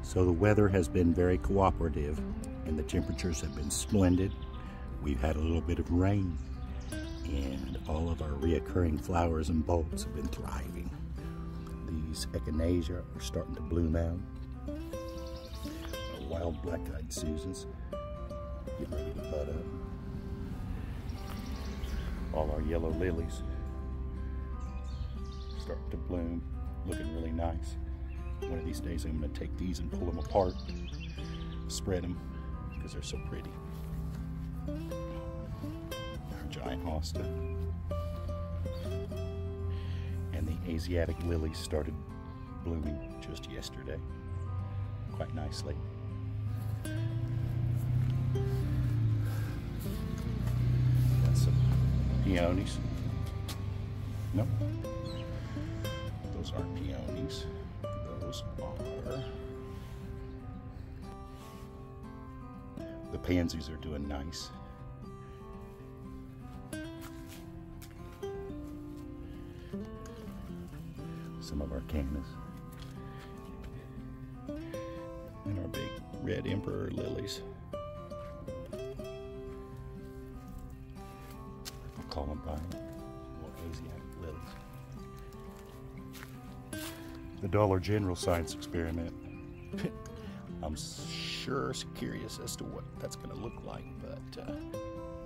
So the weather has been very cooperative and the temperatures have been splendid. We've had a little bit of rain and all of our reoccurring flowers and bulbs have been thriving. These echinacea are starting to bloom out. Our wild black-eyed Susans getting ready to bud up. All our yellow lilies starting to bloom, looking really nice. One of these days I'm going to take these and pull them apart, spread them, because they're so pretty. Our giant hosta. And the Asiatic lilies started blooming just yesterday, quite nicely. Got some peonies. Nope. Those aren't peonies. Those are... The pansies are doing nice. Some of our cannas. And our big red emperor lilies. Columbine or Asiatic lilies. The Dollar General science experiment. I'm sure curious as to what that's going to look like, but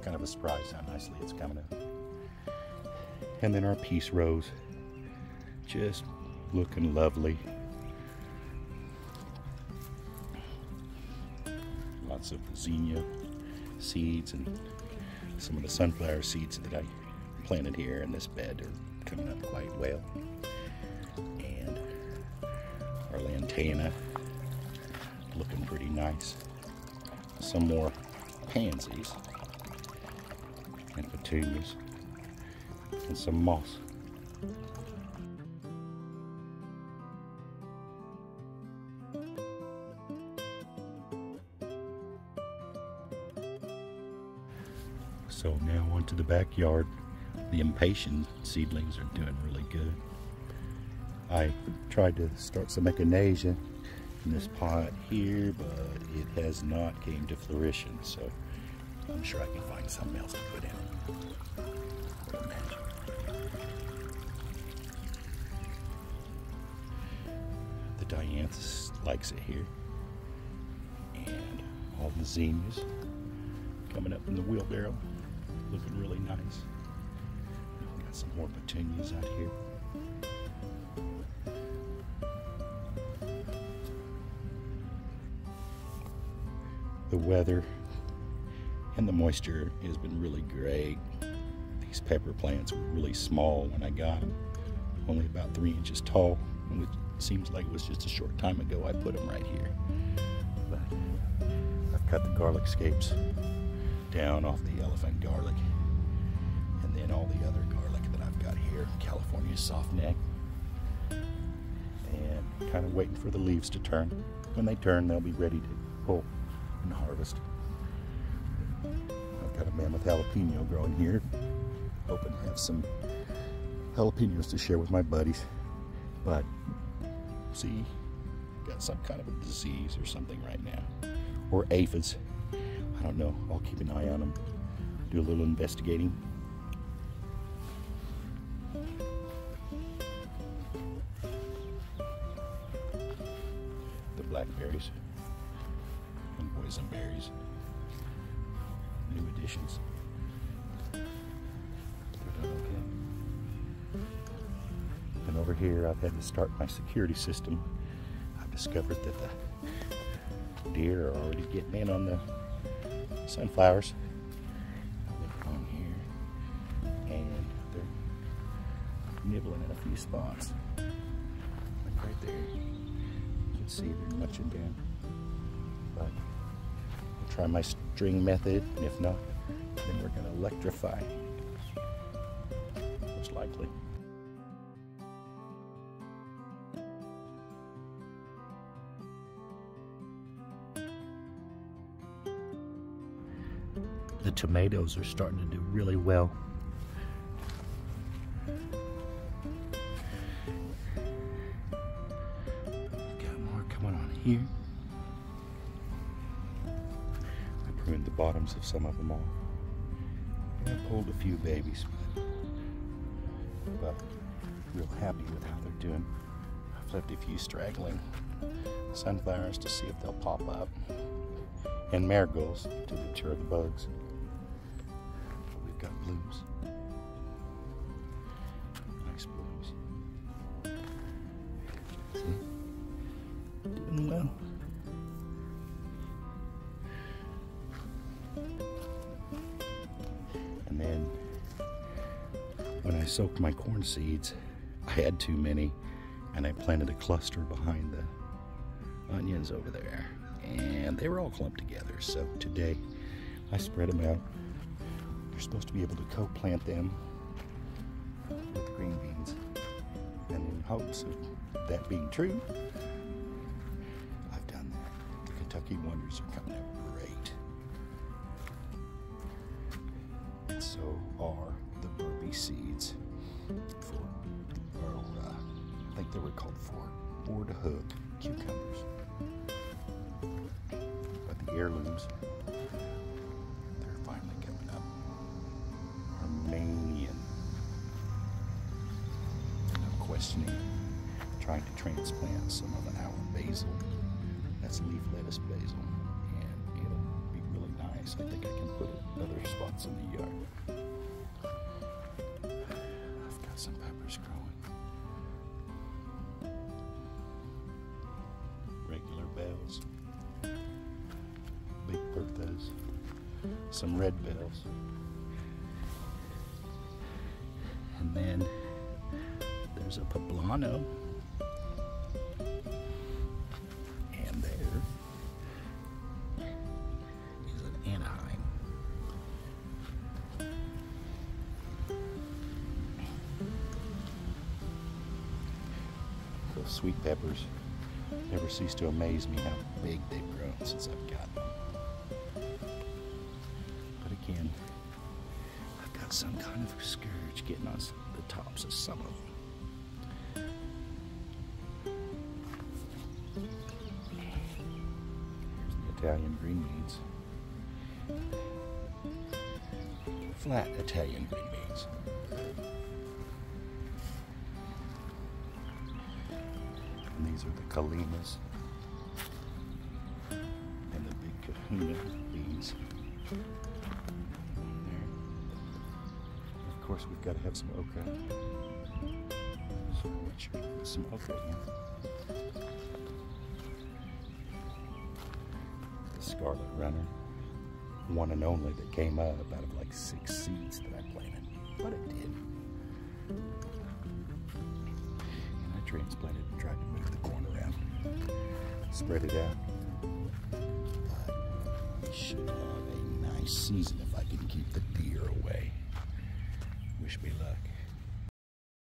kind of a surprise how nicely it's coming up. And then our peace rose, just looking lovely. Lots of zinnia seeds and some of the sunflower seeds that I planted here in this bed are coming up quite well. And our lantana looking pretty nice. Some more pansies and petunias and some moss. So now onto the backyard. The impatient seedlings are doing really good. I tried to start some echinacea in this pot here, but it has not came to fruition, so I'm sure I can find something else to put in. What a magic. The dianthus likes it here. And all the zinnias coming up in the wheelbarrow, looking really nice. Got some more petunias out here. The weather and the moisture has been really great. These pepper plants were really small when I got them, only about 3 inches tall. And it seems like it was just a short time ago I put them right here. But I've cut the garlic scapes down off the elephant garlic, and then all the other garlic that I've got here, California softneck, and kind of waiting for the leaves to turn. When they turn, they'll be ready to pull and harvest. I've got a mammoth jalapeno growing here, hoping to have some jalapenos to share with my buddies, but see, got some kind of a disease or something right now, or aphids. I don't know. I'll keep an eye on them, do a little investigating. The blackberries and boysenberries, new additions. They're done okay. And over here, I've had to start my security system. I've discovered that the deer are already getting in on the sunflowers. Look on here, and they're nibbling in a few spots. Like right there. You can see they're munching down. But I'll try my string method, and if not, then we're going to electrify. Most likely. The tomatoes are starting to do really well. Got more coming on here. pruned the bottoms of some of them off. And I pulled a few babies, but real happy with how they're doing. I've left a few straggling sunflowers to see if they'll pop up, and marigolds to deter the bugs. But we've got blooms, nice blooms. See? Doing well. And then when I soaked my corn seeds, I had too many, and I planted a cluster behind the onions over there, and they were all clumped together. So today I spread them out. You're supposed to be able to co-plant them with green beans, and in hopes of that being true, I've done that. The Kentucky Wonders are coming out great, and so are the Burpee seeds for, I think they were called Four to Hook cucumbers. But the heirlooms, they're finally coming up. Armenian. I'm questioning trying to transplant some of our basil. That's leaf lettuce basil, and it'll be really nice. I think I can put it in other spots in the yard. I've got some peppers growing. Regular bells, big Berthas, some red bells, and then there's a poblano, and there is an Anaheim. Those sweet peppers never cease to amaze me how big they've grown since I've got them. But again, I've got some kind of scourge getting on the tops of some of them. Here's the Italian green beans. Flat Italian green beans. And these are the Kalimas and the big Kahuna beans. There. Of course, we've got to have some okra. So make sure to put some okra in. The Scarlet Runner, one and only that came up out of like 6 seeds that I planted, but it did. And I transplanted and tried to move the corn around, spread it out. But we should have a nice season if I can keep the deer away. Wish me luck.